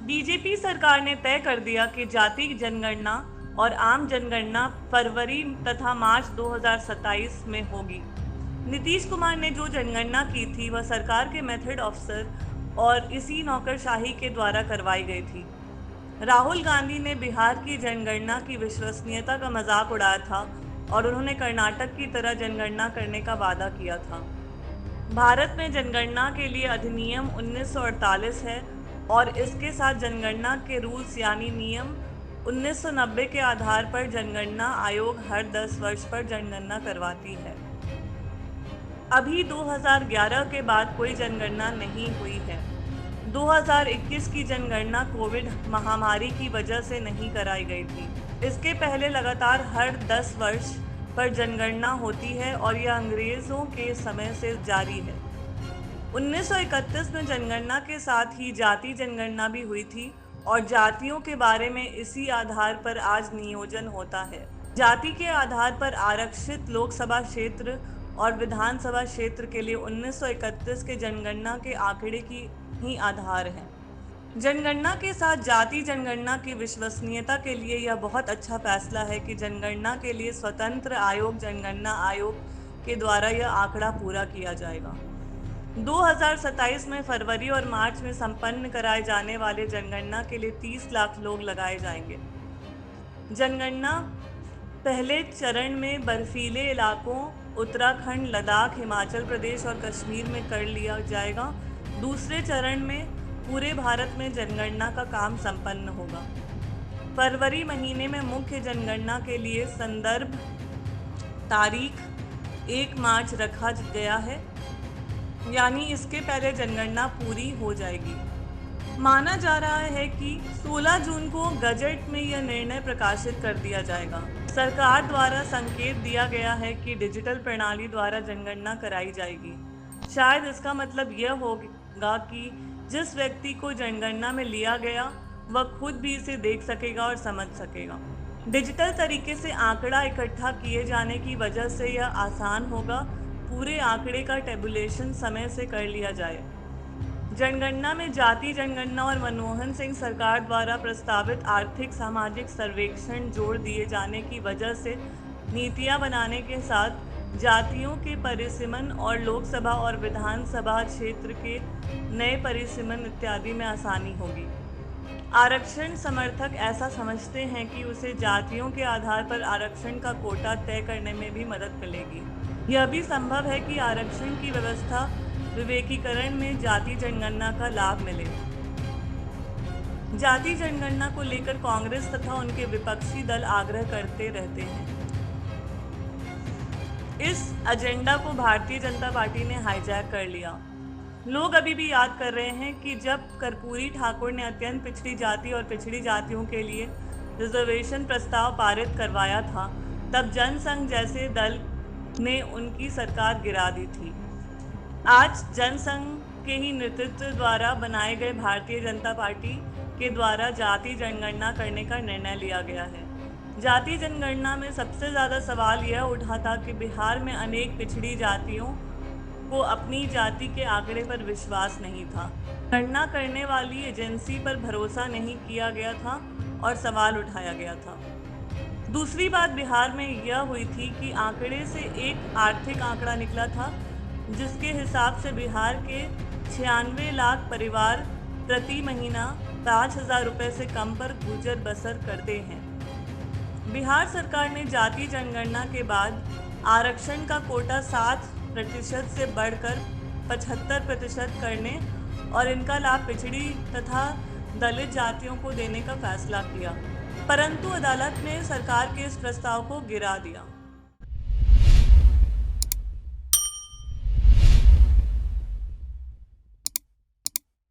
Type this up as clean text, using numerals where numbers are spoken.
BJP सरकार ने तय कर दिया कि जाति जनगणना और आम जनगणना फरवरी तथा मार्च 2027 में होगी। नीतीश कुमार ने जो जनगणना की थी वह सरकार के मेथड ऑफिसर और इसी नौकरशाही के द्वारा करवाई गई थी। राहुल गांधी ने बिहार की जनगणना की विश्वसनीयता का मजाक उड़ाया था और उन्होंने कर्नाटक की तरह जनगणना करने का वादा किया था। भारत में जनगणना के लिए अधिनियम 1948 है और इसके साथ जनगणना के रूल्स यानी नियम 1990 के आधार पर जनगणना आयोग हर 10 वर्ष पर जनगणना करवाती है। अभी 2011 के बाद कोई जनगणना नहीं हुई है। 2021 की जनगणना कोविड महामारी की वजह से नहीं कराई गई थी। इसके पहले लगातार हर 10 वर्ष पर जनगणना होती है और यह अंग्रेजों के समय से जारी है। 1931 में जनगणना के साथ ही जाति जनगणना भी हुई थी और जातियों के बारे में इसी आधार पर आज नियोजन होता है। जाति के आधार पर आरक्षित लोकसभा क्षेत्र और विधानसभा क्षेत्र के लिए 1931 के जनगणना के आंकड़े की ही आधार है। जनगणना के साथ जाति जनगणना की विश्वसनीयता के लिए यह बहुत अच्छा फैसला है कि जनगणना के लिए स्वतंत्र आयोग जनगणना आयोग के द्वारा यह आंकड़ा पूरा किया जाएगा। 2027 में फरवरी और मार्च में संपन्न कराए जाने वाले जनगणना के लिए 30 लाख लोग लगाए जाएंगे। जनगणना पहले चरण में बर्फीले इलाकों उत्तराखंड, लद्दाख, हिमाचल प्रदेश और कश्मीर में कर लिया जाएगा। दूसरे चरण में पूरे भारत में जनगणना का काम संपन्न होगा। फरवरी महीने में मुख्य जनगणना के लिए संदर्भ तारीख 1 मार्च रखा गया है, यानी इसके पहले जनगणना पूरी हो जाएगी। माना जा रहा है कि 16 जून को गजट में यह निर्णय प्रकाशित कर दिया जाएगा। सरकार द्वारा संकेत दिया गया है कि डिजिटल प्रणाली द्वारा जनगणना कराई जाएगी। शायद इसका मतलब यह होगा कि जिस व्यक्ति को जनगणना में लिया गया वह खुद भी इसे देख सकेगा और समझ सकेगा। डिजिटल तरीके से आंकड़ा इकट्ठा किए जाने की वजह से यह आसान होगा। पूरे आंकड़े का टेबुलेशन समय से कर लिया जाए। जनगणना में जाति जनगणना और मनमोहन सिंह सरकार द्वारा प्रस्तावित आर्थिक सामाजिक सर्वेक्षण जोड़ दिए जाने की वजह से नीतियां बनाने के साथ जातियों के परिसीमन और लोकसभा और विधानसभा क्षेत्र के नए परिसीमन इत्यादि में आसानी होगी। आरक्षण समर्थक ऐसा समझते हैं कि उसे जातियों के आधार पर आरक्षण का कोटा तय करने में भी मदद मिलेगी। यह भी संभव है कि आरक्षण की व्यवस्था विवेकीकरण में जाति जनगणना का लाभ मिले। जाति जनगणना को लेकर कांग्रेस तथा उनके विपक्षी दल आग्रह करते रहते हैं। इस एजेंडा को भारतीय जनता पार्टी ने हाईजैक कर लिया। लोग अभी भी याद कर रहे हैं कि जब कर्पूरी ठाकुर ने अत्यंत पिछड़ी जाति और पिछड़ी जातियों के लिए रिजर्वेशन प्रस्ताव पारित करवाया था, तब जनसंघ जैसे दल ने उनकी सरकार गिरा दी थी। आज जनसंघ के ही नेतृत्व द्वारा बनाए गए भारतीय जनता पार्टी के द्वारा जाति जनगणना करने का निर्णय लिया गया है। जाति जनगणना में सबसे ज़्यादा सवाल यह उठा था कि बिहार में अनेक पिछड़ी जातियों को अपनी जाति के आंकड़े पर विश्वास नहीं था। गणना करने वाली एजेंसी पर भरोसा नहीं किया गया था और सवाल उठाया गया था। दूसरी बात बिहार में यह हुई थी कि आंकड़े से एक आर्थिक आंकड़ा निकला था, जिसके हिसाब से बिहार के 96 लाख परिवार प्रति महीना 5,000 रुपये से कम पर गुजर बसर करते हैं। बिहार सरकार ने जाति जनगणना के बाद आरक्षण का कोटा 7% से बढ़कर 75% करने और इनका लाभ पिछड़ी तथा दलित जातियों को देने का फैसला किया, परंतु अदालत ने सरकार के इस प्रस्ताव को गिरा दिया।